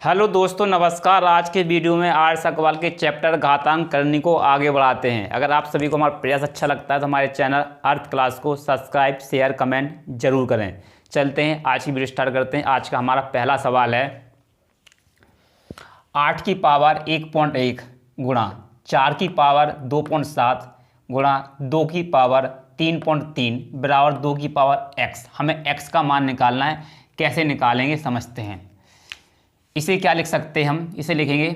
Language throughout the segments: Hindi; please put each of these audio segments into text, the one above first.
हेलो दोस्तों, नमस्कार। आज के वीडियो में आर्य सवाल के चैप्टर घातांक करनी को आगे बढ़ाते हैं। अगर आप सभी को हमारा प्रयास अच्छा लगता है तो हमारे चैनल अर्थ क्लास को सब्सक्राइब, शेयर, कमेंट जरूर करें। चलते हैं, आज की वीडियो स्टार्ट करते हैं। आज का हमारा पहला सवाल है 8 की पावर 1.1 गुणा 4 की पावर 2.7 गुणा 2 की पावर 3.3 बराबर 2 की पावर x। हमें x का मान निकालना है। कैसे निकालेंगे समझते हैं। इसे क्या लिख सकते हैं हम? इसे लिखेंगे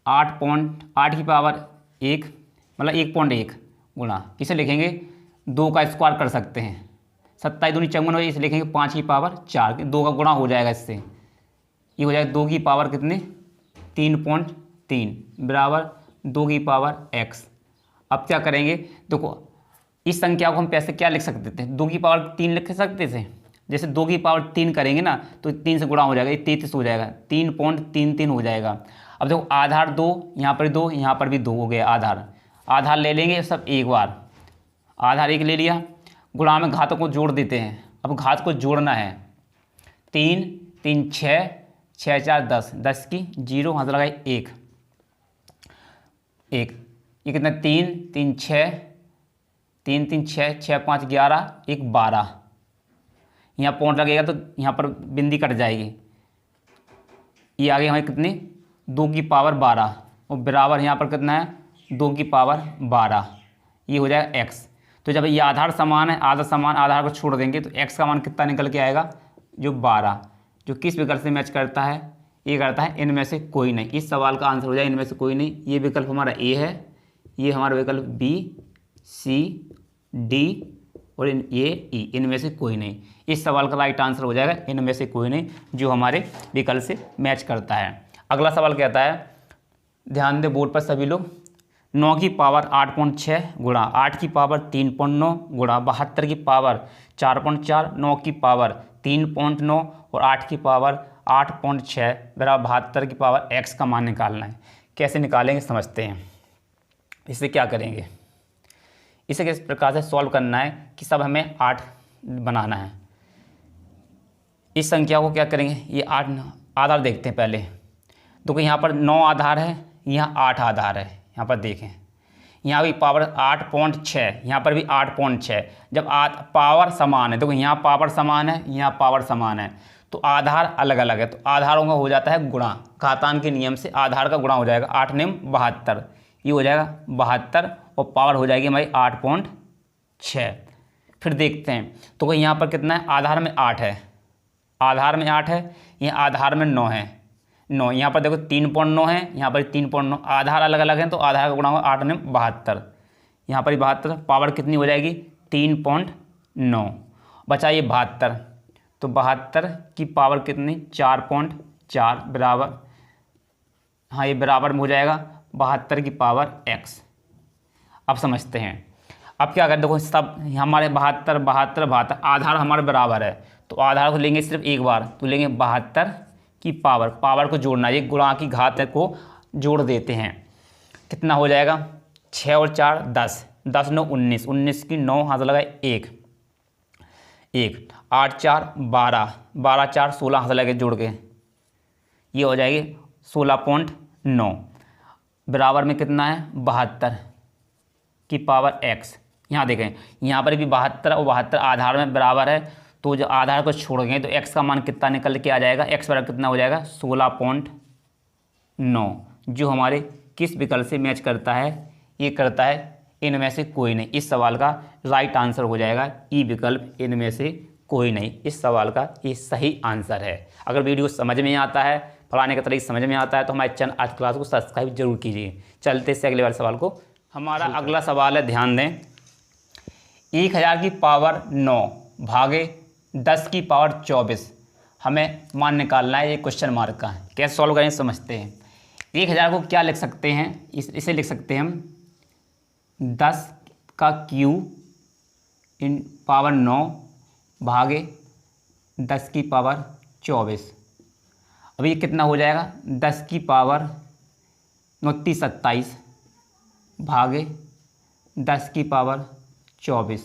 8 की पावर 1 मतलब 1.1 गुणा, इसे लिखेंगे 2 का स्क्वायर कर सकते हैं। 27 दूनी 54 हो जाए, इसे लिखेंगे 5 की पावर 4, 2 का गुणा हो जाएगा इससे। ये हो जाएगा 2 की पावर कितने 3.3 बराबर 2 की पावर x। अब क्या करेंगे, देखो इस संख्या को हम पैसे क्या लिख सकते थे, 2 की पावर 3 लिख सकते थे। जैसे 2 की पावर 3 करेंगे ना तो 3 से गुणा हो जाएगा, ये 33 हो जाएगा, 3.33 हो जाएगा। अब देखो आधार 2, यहाँ पर 2, यहाँ पर भी 2 हो गया। आधार ले लेंगे सब एक बार। आधार 1 ले लिया, गुणा में घातों को जोड़ देते हैं। अब घात को जोड़ना है। 3 3 6 6 4 10, 10 की 0 हाथ लगाए 1 1, ये कितना 3 3 6 3 3 6 6 5 11, 1 12। यहाँ पॉइंट लगेगा तो यहाँ पर बिंदी कट जाएगी। ये आगे हमें कितनी 2 की पावर 12 और बराबर यहाँ पर कितना है 2 की पावर 12। ये हो जाएगा x। तो जब ये आधार समान है, आधा समान आधार को छोड़ देंगे तो x का मान कितना निकल के आएगा, जो 12, जो किस विकल्प से मैच करता है, ये करता है इनमें से कोई नहीं। इस सवाल का आंसर हो जाए इनमें से कोई नहीं। ये विकल्प हमारा ए है, ये हमारा विकल्प बी, सी, डी और ये ई, इनमें से कोई नहीं। इस सवाल का राइट आंसर हो जाएगा इनमें से कोई नहीं, जो हमारे विकल्प से मैच करता है। अगला सवाल कहता है, ध्यान दे बोर्ड पर सभी लोग, 9 की पावर 8.6 गुणा 8 की पावर 3.9 गुणा 72 की पावर 4.4, 9 की पावर 3.9 और 8 की पावर 8.6 बराबर 72 की पावर x का मान निकालना है। कैसे निकालेंगे समझते हैं। इसे क्या करेंगे, इसे किस प्रकार से सॉल्व करना है कि सब हमें 8 बनाना है। इस संख्या को क्या करेंगे, ये 8 आधार देखते हैं पहले। तो यहाँ पर 9 आधार है, यहाँ 8 आधार है। यहाँ पर देखें, यहाँ भी पावर 8.6, यहाँ पर भी 8.6। जब पावर समान है, देखो यहाँ पावर समान है, यहाँ पावर समान है, तो आधार अलग अलग है, तो आधारों का हो जाता है गुणा। घातांक के नियम से आधार का गुणा हो जाएगा। 8 नियम 72, ये हो जाएगा 72 और पावर हो जाएगी हमारी 8.6। फिर देखते हैं, तो यहाँ पर कितना है, आधार में 8 है, आधार में 8 है, यहाँ आधार में 9 है, 9, यहाँ पर देखो 3.9 है, यहाँ पर 3.9, आधार अलग अलग हैं तो आधार का गुणा होगा 8 में 72, यहाँ पर 72, पावर कितनी हो जाएगी 3.9, बचा ये 72, तो 72 की पावर कितनी 4.4 बराबर, हाँ ये बराबर में हो जाएगा 72 की पावर x। अब समझते हैं। अब क्या करें, देखो सब हमारे 72 72 72 आधार हमारे बराबर है, तो आधार को लेंगे सिर्फ एक बार, तो लेंगे 72 की पावर को जोड़ना है, ये गुणा की घात को जोड़ देते हैं। कितना हो जाएगा 6 और 4 10, 10 9 19, 19 की 9 हाथ लगाए 1 1, 8 4 12, 12 4 16 हाथ लगे जोड़ के, ये हो जाएगी 16.9 बराबर में कितना है 72 की पावर x। यहाँ देखें, यहाँ पर भी 72 और 72 आधार में बराबर है, तो जो आधार को छोड़ेंगे तो x का मान कितना निकल के आ जाएगा, x बराबर कितना हो जाएगा 16.9, जो हमारे किस विकल्प से मैच करता है, ये करता है इनमें से कोई नहीं। इस सवाल का राइट आंसर हो जाएगा ई विकल्प, इनमें से कोई नहीं। इस सवाल का ये सही आंसर है। अगर वीडियो समझ में आता है, पढ़ाने का तरीका समझ में आता है, तो हमारे चैनल आज क्लास को सब्सक्राइब जरूर कीजिए। चलते से अगले वाले सवाल को। हमारा अगला सवाल है, ध्यान दें, 1000 की पावर 9 भागे 10 की पावर 24 हमें मान निकालना है। ये क्वेश्चन मार्क का है, कैसे सॉल्व करें समझते हैं। 1000 को क्या लिख सकते हैं, इसे लिख सकते हैं हम 10 का क्यू इन पावर 9 भागे 10 की पावर 24। अब ये कितना हो जाएगा 10 की पावर 29 27 भागे 10 की पावर 24।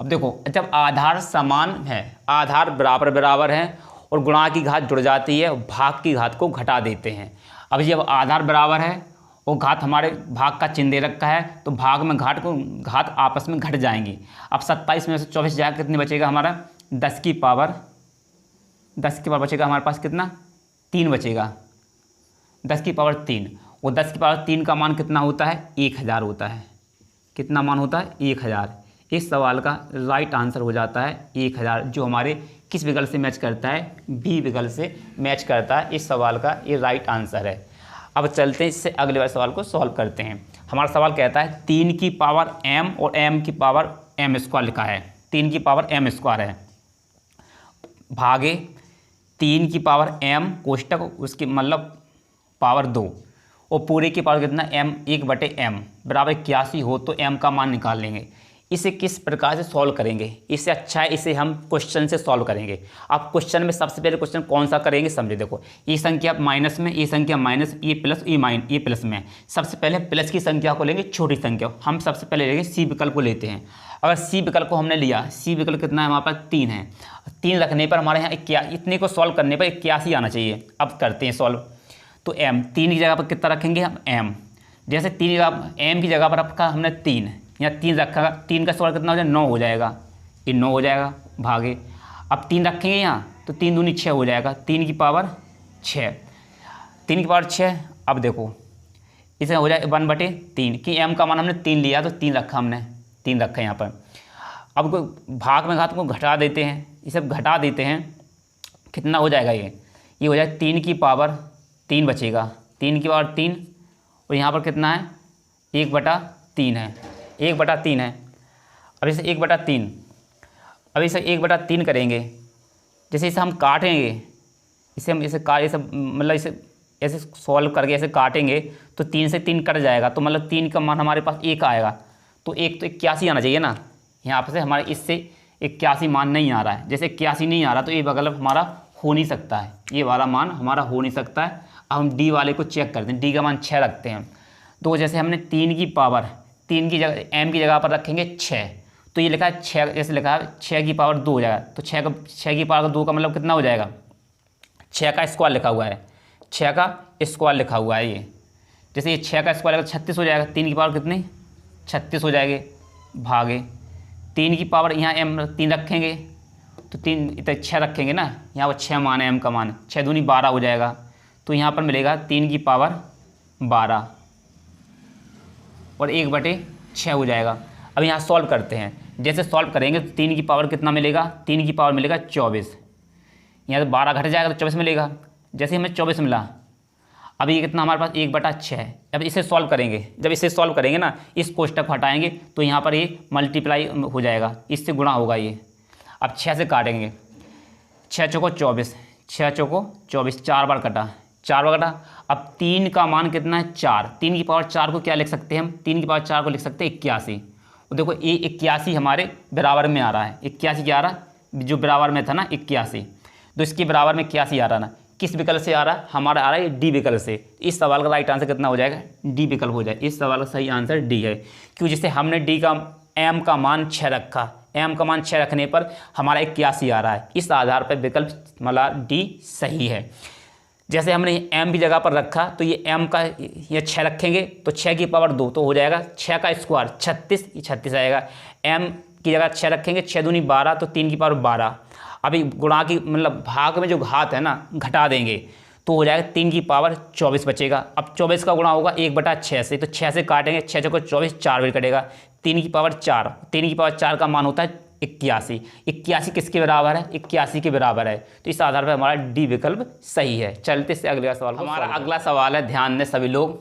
अब देखो, जब आधार समान है, आधार बराबर है और गुणा की घात जुड़ जाती है, भाग की घात को घटा देते हैं। अब जब आधार बराबर है और घात हमारे भाग का चिन्ह दे रखा है तो भाग में घात आपस में घट जाएंगी। अब 27 में से 24 जाएगा, कितनी बचेगा हमारा 10 की पावर बचेगा हमारे पास कितना 3 बचेगा, 10 की पावर 3। और 10 की पावर 3 का मान कितना होता है 1000 होता है। कितना मान होता है 1000। इस सवाल का राइट आंसर हो जाता है 1000, जो हमारे किस विकल्प से मैच करता है, बी विकल्प से मैच करता है। इस सवाल का ये राइट आंसर है। अब चलते हैं इससे अगले वाले सवाल को सॉल्व करते हैं। हमारा सवाल कहता है 3 की पावर m और m की पावर m² लिखा है, 3 की पावर m² है, भागे 3 की पावर m कोष्टक उसकी मतलब पावर 2 और पूरे की पावर कितना m 1/m बराबर 81 हो तो m का मान निकाल लेंगे। इसे किस प्रकार से सॉल्व करेंगे, इससे अच्छा है इसे हम क्वेश्चन से सॉल्व करेंगे। आप क्वेश्चन में सबसे पहले क्वेश्चन कौन सा करेंगे समझे। देखो ये संख्या माइनस में, ये संख्या माइनस, ये प्लस, ये प्लस में। सबसे पहले प्लस की संख्या को लेंगे, छोटी संख्या हम सबसे पहले लेंगे सी विकल्प को लेते हैं। अगर सी विकल्प को हमने लिया, सी विकल्प कितना है हमारे पास 3 है, 3 रखने पर हमारे यहाँ इतने को सॉल्व करने पर 81 आना चाहिए। अब करते हैं सॉल्व। तो m 3 की जगह पर कितना रखेंगे हम m, जैसे 3 की जगह m की जगह पर रखा हमने 3, या 3 रखा, 3 का सवाल कितना हो जाएगा 9 हो जाएगा, ये 9 हो जाएगा भागे। अब 3 रखेंगे यहाँ तो 3 दूनी 6 हो जाएगा, 3 की पावर 6, 3 की पावर 6। अब देखो इसे हो जाए 1/3 कि m का मान हमने 3 लिया तो 3 रखा हमने, 3 रखा यहाँ पर। अब भाग में घात को घटा देते हैं, ये सब घटा देते हैं, कितना हो जाएगा ये हो जाएगा 3 की पावर 3 बचेगा, 3 की पावर 3 और यहाँ पर कितना है 1/3 है, 1/3 है। अब इसे 1/3, अब इसे 1/3 करेंगे, जैसे इसे हम काटेंगे, इसे हम इसे मतलब इसे ऐसे सॉल्व करके ऐसे काटेंगे तो 3 से 3 कट जाएगा, तो मतलब 3 का मान हमारे पास 1 आएगा, तो 1 तो 81 आना चाहिए ना। यहाँ पर से हमारे इससे 81 मान नहीं आ रहा है, जैसे 81 नहीं आ रहा तो ये विकल्प हमारा हो नहीं सकता है, ये वाला मान हमारा हो नहीं सकता है। अब हम डी वाले को चेक करते हैं, डी का मान 6 रखते हैं। तो जैसे हमने 3 की पावर 3 की जगह m की जगह पर रखेंगे 6, तो ये लिखा है 6, जैसे लिखा है 6 की पावर 2 हो जाएगा, तो 6 की पावर 2 का मतलब कितना हो जाएगा 6 का स्क्वायर लिखा हुआ है, 6 का स्क्वायर लिखा हुआ है ये। जैसे ये 6 का स्क्वायर 36 हो जाएगा, 3 की पावर कितनी 36 हो जाएगी भागे 3 की पावर यहाँ m 3 रखेंगे तो 3 इतना 6 रखेंगे ना, यहाँ पर 6 मान है m का मान, 6 दूनी 12 हो जाएगा, तो यहाँ पर मिलेगा 3 की पावर 12 और 1/6 हो जाएगा। अब यहाँ सॉल्व करते हैं, जैसे सॉल्व करेंगे तो 3 की पावर कितना मिलेगा, 3 की पावर मिलेगा 24, यहाँ से 12 घट जाएगा तो 24 मिलेगा, जैसे हमें 24 मिला। अब ये कितना हमारे पास 1/6 है। अब इसे सॉल्व करेंगे, जब इसे सॉल्व करेंगे ना इस कोष्टक हटाएंगे तो यहाँ पर ये मल्टीप्लाई हो जाएगा, इससे गुणा होगा ये। अब 6 से काटेंगे, 6 चौको 24, 6 चौको 24, 4 बार कटा, 4 बार कटा। अब 3 का मान कितना है 4, 3 की पावर 4 को क्या लिख सकते हैं हम, 3 की पावर 4 को लिख सकते हैं 81। और देखो ये 81 हमारे बराबर में आ रहा है, 81 क्या आ रहा है जो बराबर में था ना 81, तो इसके बराबर में 81 आ रहा ना, किस विकल्प से आ रहा है हमारा आ रहा है डी विकल्प से। इस सवाल का राइट आंसर कितना हो जाएगा डी विकल्प हो जाए। इस सवाल का सही आंसर डी है, क्यों जिससे हमने डी का m का मान 6 रखा, m का मान 6 रखने पर हमारा 81 आ रहा है, इस आधार पर विकल्प मतलब डी सही है। जैसे हमने m की जगह पर रखा तो ये m का ये 6 रखेंगे तो 6 की पावर 2 तो हो जाएगा 6 का स्क्वायर 36, ये 36 आएगा। m की जगह 6 रखेंगे, 6 दूनी 12 तो 3 की पावर 12। अभी गुणा की मतलब भाग में जो घात है ना घटा देंगे तो हो जाएगा 3 की पावर 24 बचेगा। अब 24 का गुणा होगा 1/6 से, तो 6 से काटेंगे, 6 चौको 24, 4 भी कटेगा, 3 की पावर 4, 3 की पावर 4 का मान होता है 81। 81 किसके बराबर है 81 के बराबर है, तो इस आधार पर हमारा डी विकल्प सही है। चलते से अगले सवाल। हमारा अगला सवाल है, ध्यान दें सभी लोग,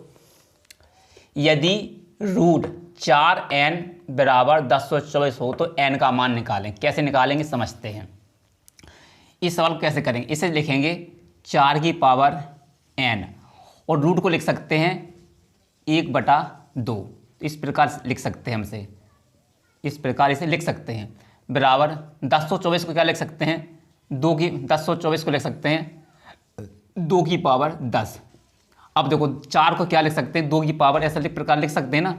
यदि √4n बराबर 1024 हो तो n का मान निकालें। कैसे निकालेंगे समझते हैं। इस सवाल को कैसे करेंगे, इसे लिखेंगे 4 की पावर n और रूट को लिख सकते हैं 1/2, इस प्रकार लिख सकते हैं हमसे, इस प्रकार इसे लिख सकते हैं बराबर 1024 को क्या लिख सकते हैं 1024 को लिख सकते हैं 2 की पावर 10। अब देखो 4 को क्या लिख सकते हैं 2 की पावर ऐसा प्रकार लिख सकते हैं ना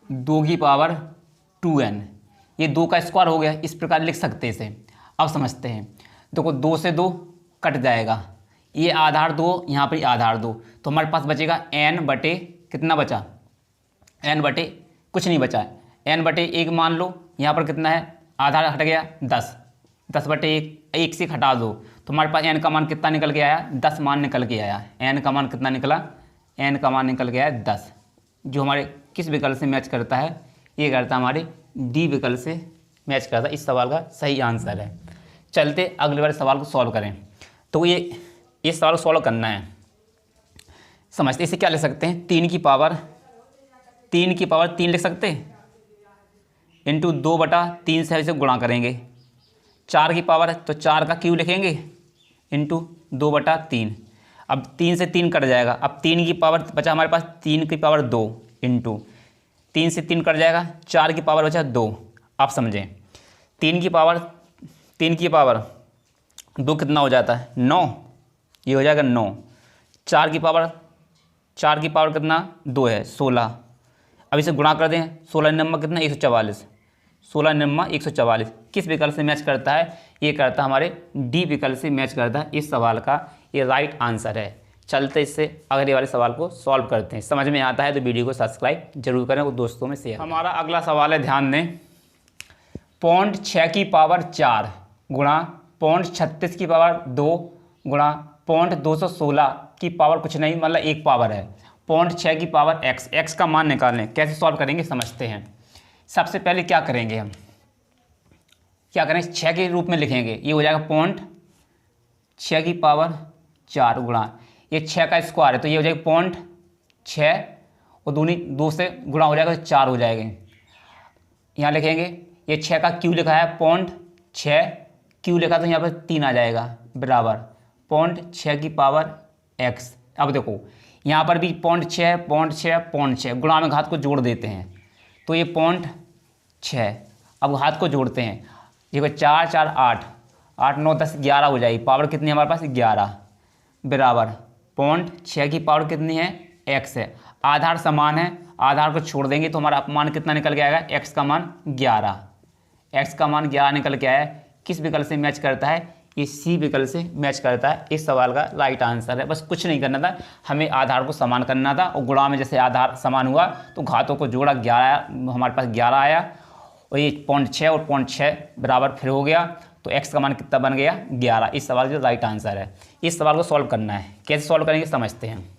2 की पावर 2n, ये 2 का स्क्वायर हो गया, इस प्रकार लिख सकते हैं इसे। अब समझते हैं देखो 2 से 2 कट जाएगा, ये आधार 2, यहाँ पर आधार 2, तो हमारे पास बचेगा n बटे कितना बचा, n बटे कुछ नहीं बचा, n बटे 1 मान लो। यहाँ पर कितना है, आधार हट गया 10, 10 बटे 1 से हटा दो, तो हमारे पास n का मान कितना निकल के आया, 10 मान निकल के आया। n का मान कितना निकला, n का मान निकल के आया 10, जो हमारे किस विकल्प से मैच करता है, ये करता है हमारे डी विकल्प से मैच करता है। इस सवाल का सही आंसर है। चलते अगले वाले सवाल को सॉल्व करें। तो ये इस सवाल को सॉल्व करना है, समझते इसे क्या लिख सकते हैं, 3 की पावर 3 लिख सकते हैं, इंटू 2/3 से इसे गुणा करेंगे। 4 की पावर है तो 4 का क्यूब लिखेंगे, इंटू 2/3। अब 3 से 3 कट जाएगा, अब 3 की पावर बचा हमारे पास 3 की पावर 2, इंटू 3 से 3 कट जाएगा, 4 की पावर बचा 2। आप समझें 3 की पावर 2 कितना हो जाता है, 9, ये हो जाएगा 9। 4 की पावर कितना 2 है, 16। अब इसे गुणा कर दें, 16 नंबर कितना 144, 16 नंबर 144 किस विकल्प से मैच करता है, ये करता है हमारे डी विकल्प से मैच करता है। इस सवाल का ये राइट आंसर है। चलते इससे अगले वाले सवाल को सॉल्व करते हैं। समझ में आता है तो वीडियो को सब्सक्राइब जरूर करें और दोस्तों में शेयर। हमारा अगला सवाल है, ध्यान दें, 0.6 की पावर 4 गुणा 0.36 की पावर 2 गुणा 0.216 की पावर कुछ नहीं, मतलब एक पावर है, 0.6 की पावर x का मान निकालने। कैसे सॉल्व करेंगे समझते हैं। सबसे पहले क्या करेंगे, हम क्या करेंगे, 6 के रूप में लिखेंगे, ये हो जाएगा 0.6 की पावर 4 गुणा, ये 6 का स्क्वायर है तो ये हो जाएगा 0.6 और दूनी 2 से गुणा हो जाएगा तो 4 हो जाएगा। यहाँ लिखेंगे, ये 6 का क्यू लिखा है, 0.6 क्यू लिखा तो यहाँ पर 3 आ जाएगा, बराबर 0.6 की पावर x। अब देखो यहाँ पर भी 0.6 गुणा में घात को जोड़ देते हैं तो ये 0.6, अब घात को जोड़ते हैं, देखो 4 4 8 8 9 10 11 हो जाएगी, पावर कितनी है हमारे पास 11, बराबर 0.6 की पावर कितनी है x है, आधार समान है, आधार को छोड़ देंगे तो हमारा मान कितना निकल के आएगा, x का मान 11, x का मान 11 निकल के आया। किस विकल्प से मैच करता है, ये सी विकल्प से मैच करता है। इस सवाल का राइट आंसर है। बस कुछ नहीं करना था, हमें आधार को समान करना था और गुणा में जैसे आधार समान हुआ तो घातों को जोड़ा, 11 हमारे पास 11 आया और ये 0.6 और 0.6 बराबर फिर हो गया तो x का मान कितना बन गया 11। इस सवाल का राइट आंसर है। इस सवाल को सॉल्व करना है, कैसे सॉल्व करेंगे समझते हैं।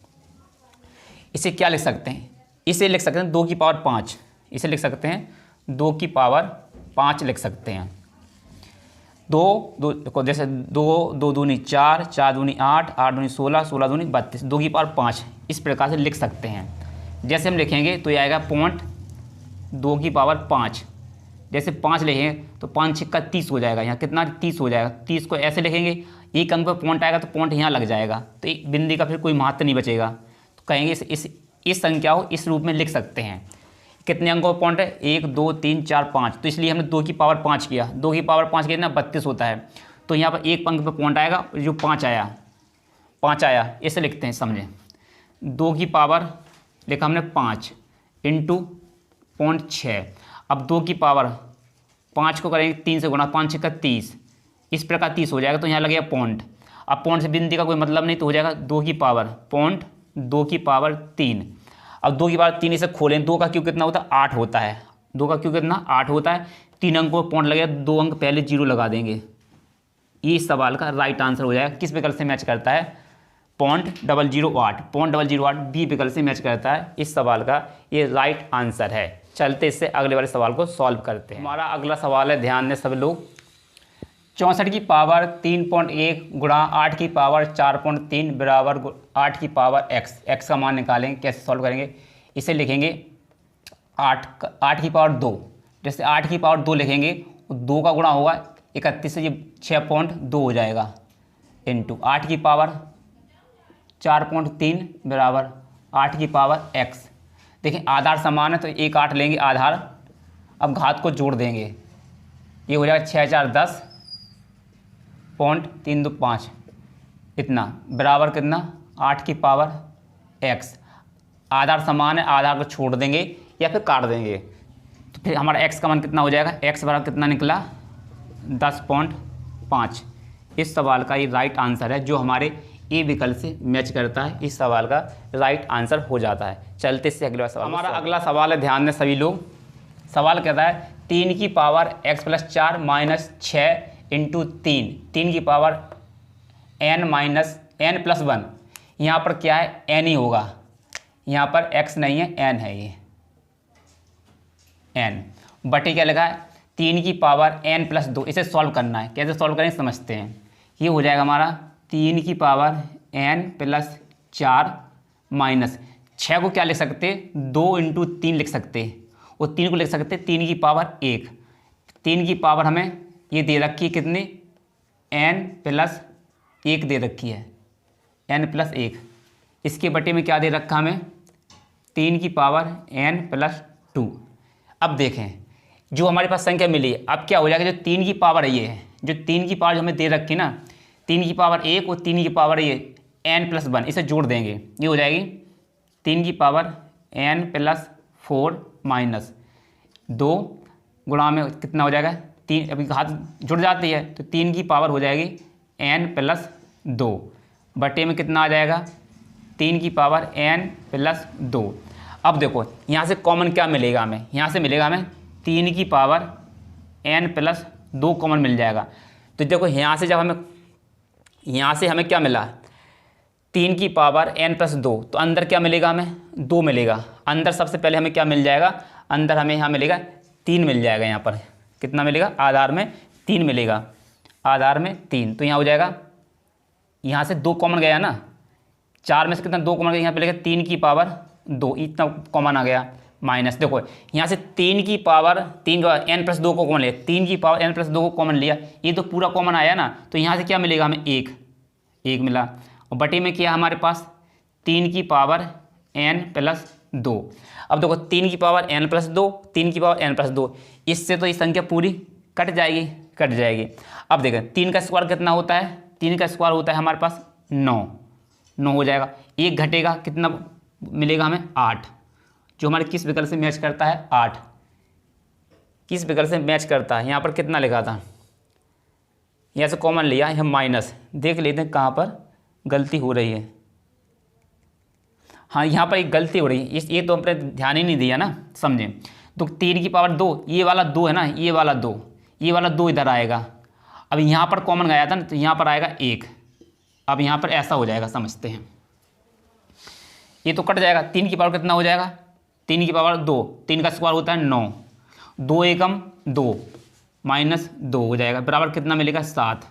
इसे क्या लिख सकते हैं, इसे लिख सकते हैं 2 की पावर 5, इसे लिख सकते हैं 2 की पावर 5 लिख सकते हैं। 2 जैसे 2 दूनी 4, 4 दूनी 8, 8 दूनी 16, 16 दूनी 32, 2 की पावर 5 इस प्रकार से लिख सकते हैं। जैसे हम लिखेंगे तो ये आएगा 2 की पावर 5, जैसे 5 लिखेंगे तो 5 6 का 30 हो जाएगा, यहाँ कितना 30 हो जाएगा। 30 को ऐसे लिखेंगे, एक अंक पर पॉइंट आएगा तो पॉइंट यहाँ लग जाएगा तो एक बिंदी का फिर कोई महत्व नहीं बचेगा, तो कहेंगे इस संख्या को इस रूप में लिख सकते हैं। कितने अंकों का पॉइंट है 1 2 3 4 5, तो इसलिए हमने 2 की पावर 5 किया। 2 की पावर 5 कितना 32 होता है, तो यहाँ पर एक अंक पर पॉइंट आएगा, जो 5 आया इसे लिखते हैं, समझें। 2 की पावर लिखा हमने 5 इंटू 0.6, अब 2 की पावर 5 को करेंगे 3 से गुणा, 5 6 का 30, इस प्रकार 30 हो जाएगा तो यहाँ लगेगा पॉइंट। अब पॉइंट से बिंदी का कोई मतलब नहीं तो हो जाएगा 2 की पावर 2 की पावर 3। अब 2 की पावर 3 इसे खोलें, 2 का क्यूब कितना होता है 8 होता है, 2 का क्यूब कितना 8 होता है। 3 अंकों में पॉइंट लगेगा, 2 अंक पहले 0 लगा देंगे। ये इस सवाल का राइट आंसर हो जाएगा। किस विकल्प से मैच करता है, 0.008 बी विकल्प से मैच करता है। इस सवाल का ये राइट आंसर है। चलते इससे अगले वाले सवाल को सॉल्व करते हैं। हमारा अगला सवाल है, ध्यान दें सब लोग, 64 की पावर 3.1 गुणा 8 की पावर 4.3 बराबर 8 की पावर x का मान निकालेंगे। कैसे सॉल्व करेंगे, इसे लिखेंगे 8 की पावर 2, जैसे 8 की पावर 2 लिखेंगे, 2 का गुणा होगा 31 से, ये 6.2 हो जाएगा, इंटू 8 की पावर 4.3 बराबर 8 की पावर x। देखिए आधार समान है तो एक 8 लेंगे आधार, अब घात को जोड़ देंगे, ये हो जाएगा 6 4 10 0.325 इतना बराबर कितना 8 की पावर x। आधार समान है, आधार को छोड़ देंगे या फिर काट देंगे तो फिर हमारा x का मान कितना हो जाएगा, x बराबर कितना निकला 10.5, इस सवाल का ये राइट आंसर है, जो हमारे ए विकल्प से मैच करता है। इस सवाल का राइट आंसर हो जाता है। चलते से अगला सवाल। हमारा अगला सवाल है, ध्यान दें सभी लोग। सवाल कहता है 3 की पावर x + 4 - 6 × 3, 3 की पावर n + 1। यहाँ पर क्या है, n ही होगा, यहाँ पर x नहीं है, n है, ये n बटे क्या लगा है 3 की पावर n + 2। इसे सॉल्व करना है, कैसे सॉल्व करें समझते हैं। ये हो जाएगा हमारा 3 की पावर n + 4 माइनस 6 को क्या लिख सकते, 2 × 3 लिख सकते, और 3 को लिख सकते 3 की पावर 1। 3 की पावर हमें ये दे रखी है कितनी, n + 1 दे रखी है, n + 1। इसके बटे में क्या दे रखा हमें, 3 की पावर n + 2। अब देखें जो हमारे पास संख्या मिली है, अब क्या हो जाएगा, जो 3 की पावर है ये है, जो 3 की पावर जो हमें दे रखी ना, 3 की पावर 1 और 3 की पावर ये n + 1, इसे जोड़ देंगे, ये हो जाएगी 3 की पावर n + 4 माइनस 2 गुणा में कितना हो जाएगा 3, अभी हाथ जुड़ जाती है तो 3 की पावर हो जाएगी n + 2 बटे में कितना आ जाएगा 3 की पावर n + 2। अब देखो यहाँ से कॉमन क्या मिलेगा हमें, यहाँ से मिलेगा हमें 3 की पावर n + 2 कॉमन मिल जाएगा। तो देखो यहाँ से जब हमें, यहाँ से हमें क्या मिला 3 की पावर n + 2, तो अंदर क्या मिलेगा हमें 2 मिलेगा। अंदर सबसे पहले हमें क्या मिल जाएगा, अंदर हमें यहाँ मिलेगा 3 मिल जाएगा। यहाँ पर कितना मिलेगा, आधार में 3 मिलेगा, आधार में 3। तो यहाँ हो जाएगा, यहाँ से 2 कॉमन गया ना, 4 में से कितना 2 कॉमन गया, यहाँ पे मिलेगा 3 की पावर 2, इतना कॉमन आ गया माइनस। देखो यहाँ से 3 की पावर 3 n + 2 को कॉमन लिया, 3 की पावर n + 2 को कॉमन लिया, ये तो पूरा कॉमन आया ना। तो यहाँ से क्या मिलेगा हमें 1 मिला, और बटे में क्या हमारे पास 3 की पावर n + 2। अब देखो 3 की पावर n + 2, 3 की पावर n + 2, इससे तो ये संख्या पूरी कट जाएगी। अब देखें 3 का स्क्वायर कितना होता है, 3 का स्क्वायर होता है हमारे पास 9 हो जाएगा। 1 घटेगा, कितना मिलेगा हमें 8, जो हमारे किस विकल्प से मैच करता है 8, किस विकल्प से मैच करता है। यहाँ पर कितना लिखा था, यहाँ से कॉमन लिया, यहाँ माइनस, देख लेते हैं कहाँ पर गलती हो रही है। हाँ यहाँ पर एक गलती हो रही है, ये तो हमने ध्यान ही नहीं दिया ना, समझें। तो 3 की पावर 2, ये वाला 2 है ना, ये वाला 2 इधर आएगा। अब यहाँ पर कॉमन गया था ना, तो यहाँ पर आएगा 1। अब यहाँ पर ऐसा हो जाएगा, समझते हैं, ये तो कट जाएगा। 3 की पावर कितना हो जाएगा, 3 की पावर 2, 3 का स्क्वायर होता है 9, 2 एकम 2 माइनस 2 हो जाएगा, बराबर कितना मिलेगा 7।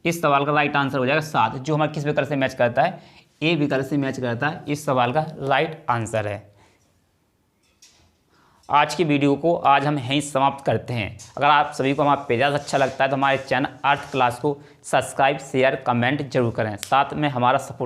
इस सवाल का राइट आंसर हो जाएगा 7, जो हमारे किस विकल्प से मैच करता है, ए विकल्प से मैच करता है। इस सवाल का राइट आंसर है। आज की वीडियो को आज हम यहीं समाप्त करते हैं। अगर आप सभी को हमारा पेज अच्छा लगता है तो हमारे चैनल अर्थ क्लास को सब्सक्राइब, शेयर, कमेंट जरूर करें, साथ में हमारा सपोर्ट